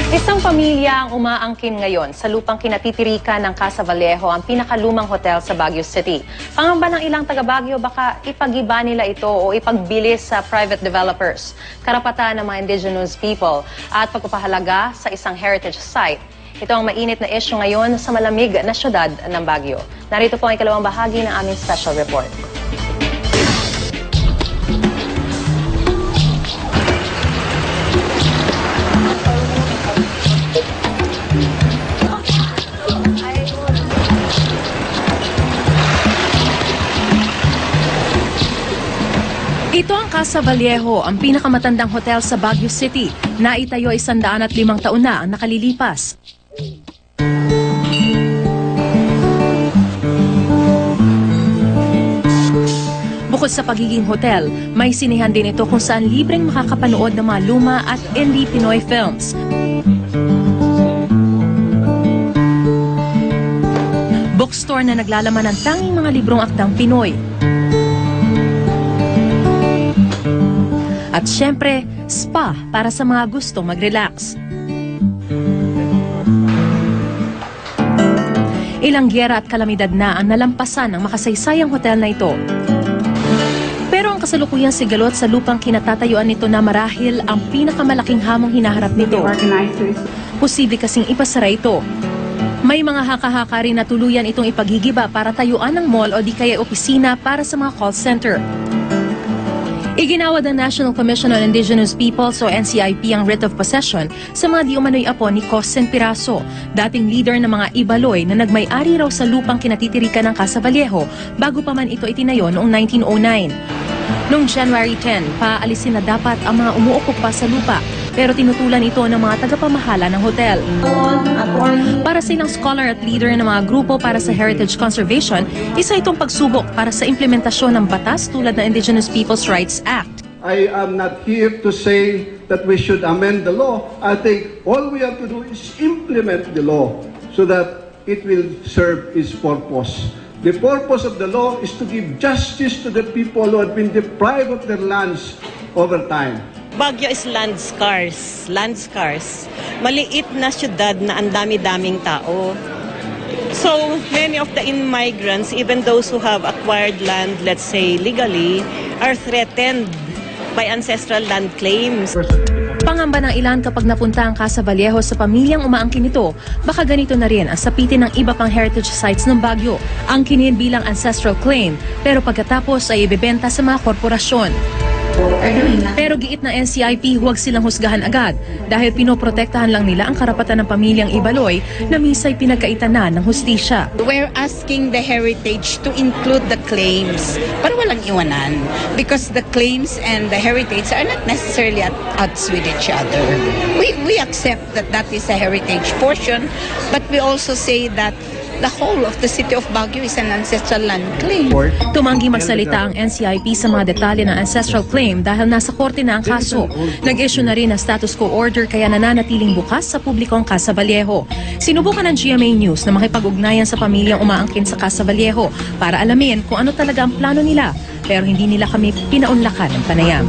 Isang pamilya ang umaangkin ngayon sa lupang kinatitirikan ng Casa Vallejo, ang pinakalumang hotel sa Baguio City. Pangamba ng ilang taga-Baguio, baka ipagiba nila ito o ipagbilis sa private developers. Karapatan ng mga indigenous people at pagpapahalaga sa isang heritage site. Ito ang mainit na issue ngayon sa malamig na syudad ng Baguio. Narito po ang ikalawang bahagi ng aming special report. Ito ang Casa Vallejo, ang pinakamatandang hotel sa Baguio City. Naitayo 105 taon na ang nakalilipas. Bukod sa pagiging hotel, may sinihan din ito kung saan libreng makakapanood ng mga luma at indie Pinoy films. Bookstore na naglalaman ng tanging mga librong akdang Pinoy. At syempre, spa para sa mga gustong mag-relax. Ilang giyera at kalamidad na ang nalampasan ng makasaysayang hotel na ito. Pero ang kasalukuyang sigalot sa lupang kinatatayuan nito na marahil ang pinakamalaking hamong hinaharap nito. Posible kasing ipasara ito. May mga haka-haka rin na tuluyan itong ipaghigiba para tayuan ng mall o di kaya opisina para sa mga call center. Iginawad ng National Commission on Indigenous Peoples o NCIP ang writ of possession sa mga di umano'y apo ni Cosen Piraso, dating leader ng mga Ibaloy na nagmay-ari raw sa lupang kinatitirikan ng Casa Vallejo bago pa man ito itinayo noong 1909. Noong January 10, paalisin na dapat ang mga umuupo pa sa lupa, pero tinutulan ito ng mga tagapamahala ng hotel. Para sa ilang scholar at leader ng mga grupo para sa heritage conservation, isa itong pagsubok para sa implementasyon ng batas tulad ng Indigenous Peoples' Rights Act. I am not here to say that we should amend the law. I think all we have to do is implement the law so that it will serve its purpose. The purpose of the law is to give justice to the people who have been deprived of their lands over time. Baguio is land scarce. Maliit na syudad na ang dami-daming tao. So, many of the immigrants, even those who have acquired land, let's say legally, are threatened by ancestral land claims. Pangamba ng ilan kapag napunta ang Casa Vallejo sa pamilyang umaangkin nito, baka ganito na rin ang sapitin ng iba pang heritage sites ng Baguio. Angkinin bilang ancestral claim, pero pagkatapos ay ibebenta sa mga korporasyon. Pero giit ng NCIP, huwag silang husgahan agad dahil pinoprotektahan lang nila ang karapatan ng pamilyang Ibaloy na minsay pinagkaitan na ng hustisya. We're asking the heritage to include the claims para walang iwanan because the claims and the heritage are not necessarily at odds with each other. We accept that that is a heritage portion, but we also say that the whole of the city of Baguio is an ancestral land claim. Tumanggi magsalita ang NCIP sa mga detalye ng ancestral claim dahil nasa korte na ang kaso. Nag-issue na rin ang status quo order kaya nananatiling bukas sa publiko ang Casa Vallejo. Sinubukan ng GMA News na makipag-ugnayan sa pamilyang umaangkin sa Casa Vallejo para alamin kung ano talaga ang plano nila, pero hindi nila kami pinaunlakan ng panayam.